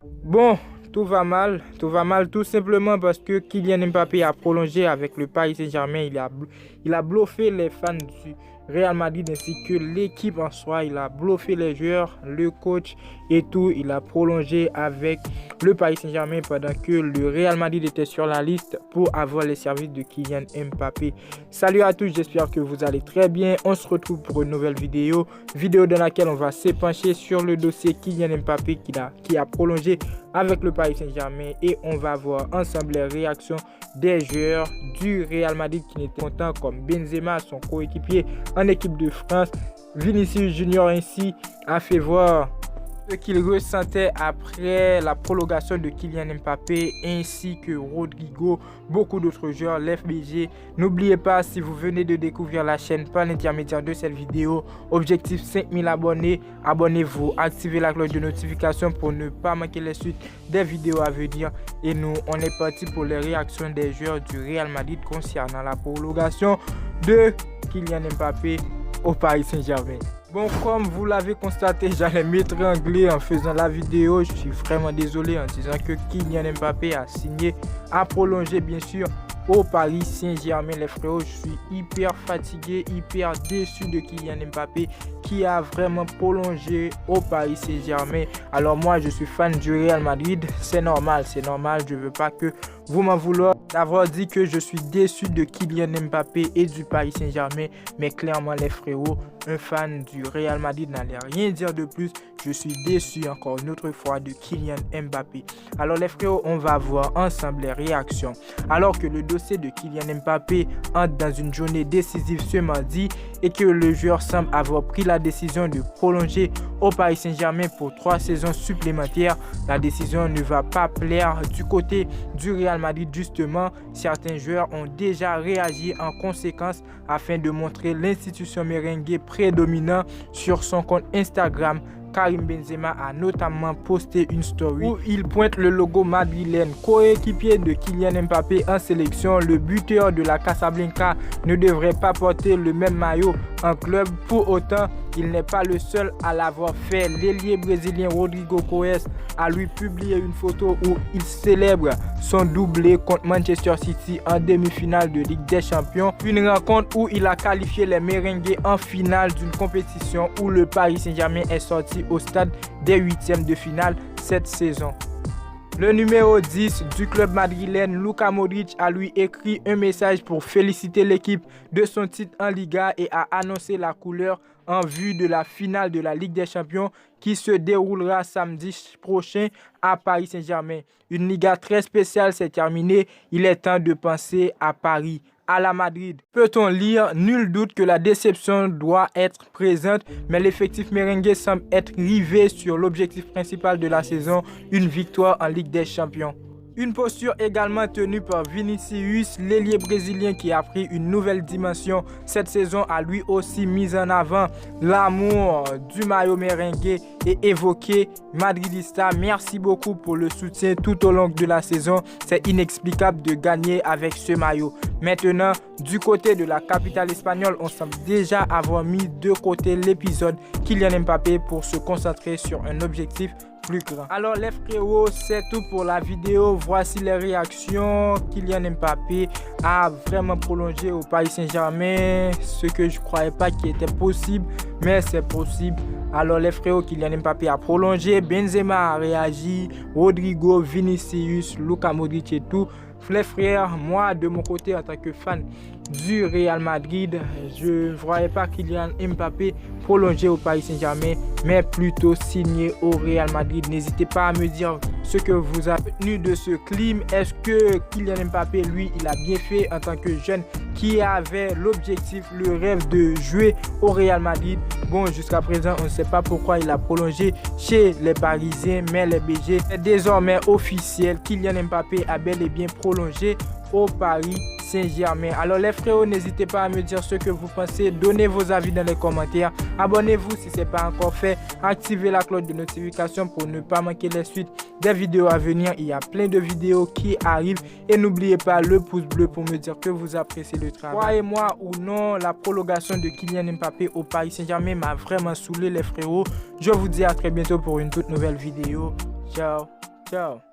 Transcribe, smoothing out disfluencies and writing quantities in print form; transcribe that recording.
Bon, tout va mal tout simplement parce que Kylian Mbappé a prolongé avec le Paris Saint-Germain. Il a bluffé les fans du Real Madrid ainsi que l'équipe en soi. Il a bluffé les joueurs, le coach et tout. Il a prolongé avec le Paris Saint-Germain pendant que le Real Madrid était sur la liste pour avoir les services de Kylian Mbappé. Salut à tous, j'espère que vous allez très bien. On se retrouve pour une nouvelle vidéo dans laquelle on va s'épancher sur le dossier Kylian Mbappé qui a prolongé avec le Paris Saint-Germain et on va voir ensemble les réactions des joueurs du Real Madrid qui n'étaient contents comme Benzema, son coéquipier en équipe de France. Vinicius Junior ainsi a fait voir ce qu'il ressentait après la prolongation de Kylian Mbappé ainsi que Rodrigo, beaucoup d'autres joueurs, l'FBG. N'oubliez pas, si vous venez de découvrir la chaîne par l'intermédiaire de cette vidéo, objectif 5000 abonnés, abonnez-vous, activez la cloche de notification pour ne pas manquer les suites des vidéos à venir. Et nous, on est parti pour les réactions des joueurs du Real Madrid concernant la prolongation de Kylian Mbappé au Paris Saint-Germain. Bon, comme vous l'avez constaté, j'allais m'étrangler en faisant la vidéo. Je suis vraiment désolé en disant que Kylian Mbappé a signé, a prolongé bien sûr au Paris Saint-Germain. Les frérots, je suis hyper fatigué, hyper déçu de Kylian Mbappé qui a vraiment prolongé au Paris Saint-Germain. Alors moi, je suis fan du Real Madrid. C'est normal. Je ne veux pas que vous m'en voulez d'avoir dit que je suis déçu de Kylian Mbappé et du Paris Saint-Germain. Mais clairement, les frérots, un fan du Real Madrid n'allait rien dire de plus. Je suis déçu encore une autre fois de Kylian Mbappé. Alors les frérots, on va voir ensemble les réactions. Alors que le dossier de Kylian Mbappé entre dans une journée décisive ce mardi et que le joueur semble avoir pris la décision de prolonger au Paris Saint-Germain pour 3 saisons supplémentaires, la décision ne va pas plaire du côté du Real Madrid. Justement, certains joueurs ont déjà réagi en conséquence afin de montrer l'institution merengue prédominant sur son compte Instagram. Karim Benzema a notamment posté une story où il pointe le logo madrilène. Coéquipier de Kylian Mbappé en sélection, le buteur de la Casablanca ne devrait pas porter le même maillot en club. Pour autant, il n'est pas le seul à l'avoir fait. L'ailier brésilien Rodrigo Coes a lui publié une photo où il célèbre son doublé contre Manchester City en demi-finale de Ligue des Champions. Une rencontre où il a qualifié les merengues en finale d'une compétition où le Paris Saint-Germain est sorti au stade des huitièmes de finale cette saison. Le numéro 10 du club madrilène, Luka Modric, a lui écrit un message pour féliciter l'équipe de son titre en Liga et a annoncé la couleur en vue de la finale de la Ligue des Champions qui se déroulera samedi prochain à Paris Saint-Germain. Une Liga très spéciale s'est terminée, il est temps de penser à Paris. À la Madrid. Peut-on lire? Nul doute que la déception doit être présente, mais l'effectif merengue semble être rivé sur l'objectif principal de la saison, une victoire en Ligue des Champions. Une posture également tenue par Vinicius, l'ailier brésilien qui a pris une nouvelle dimension cette saison, a lui aussi mis en avant l'amour du maillot merengue et évoqué Madridista. Merci beaucoup pour le soutien tout au long de la saison. C'est inexplicable de gagner avec ce maillot. Maintenant, du côté de la capitale espagnole, on semble déjà avoir mis de côté l'épisode Kylian Mbappé pour se concentrer sur un objectif plus grand. Alors les frérots, c'est tout pour la vidéo. Voici les réactions. Kylian Mbappé a vraiment prolongé au Paris Saint-Germain, ce que je ne croyais pas qu'il était possible, mais c'est possible. Alors les frérots, Kylian Mbappé a prolongé, Benzema a réagi, Rodrigo, Vinicius, Luka Modric et tout. Les frères, moi de mon côté en tant que fan du Real Madrid, je ne voyais pas Kylian Mbappé prolonger au Paris Saint-Germain, mais plutôt signer au Real Madrid. N'hésitez pas à me dire ce que vous avez retenu de ce clip. Est-ce que Kylian Mbappé, lui, il a bien fait en tant que jeune qui avait l'objectif, le rêve de jouer au Real Madrid? Bon, jusqu'à présent, on ne sait pas pourquoi il a prolongé chez les Parisiens, mais les BG est désormais officiel. Kylian Mbappé a bel et bien prolongé au Paris Saint-Germain. Alors les frérots, n'hésitez pas à me dire ce que vous pensez. Donnez vos avis dans les commentaires. Abonnez-vous si ce n'est pas encore fait. Activez la cloche de notification pour ne pas manquer les suites des vidéos à venir. Il y a plein de vidéos qui arrivent. Et n'oubliez pas le pouce bleu pour me dire que vous appréciez le travail. Croyez-moi ou non, la prolongation de Kylian Mbappé au Paris Saint-Germain m'a vraiment saoulé les frérots. Je vous dis à très bientôt pour une toute nouvelle vidéo. Ciao. Ciao.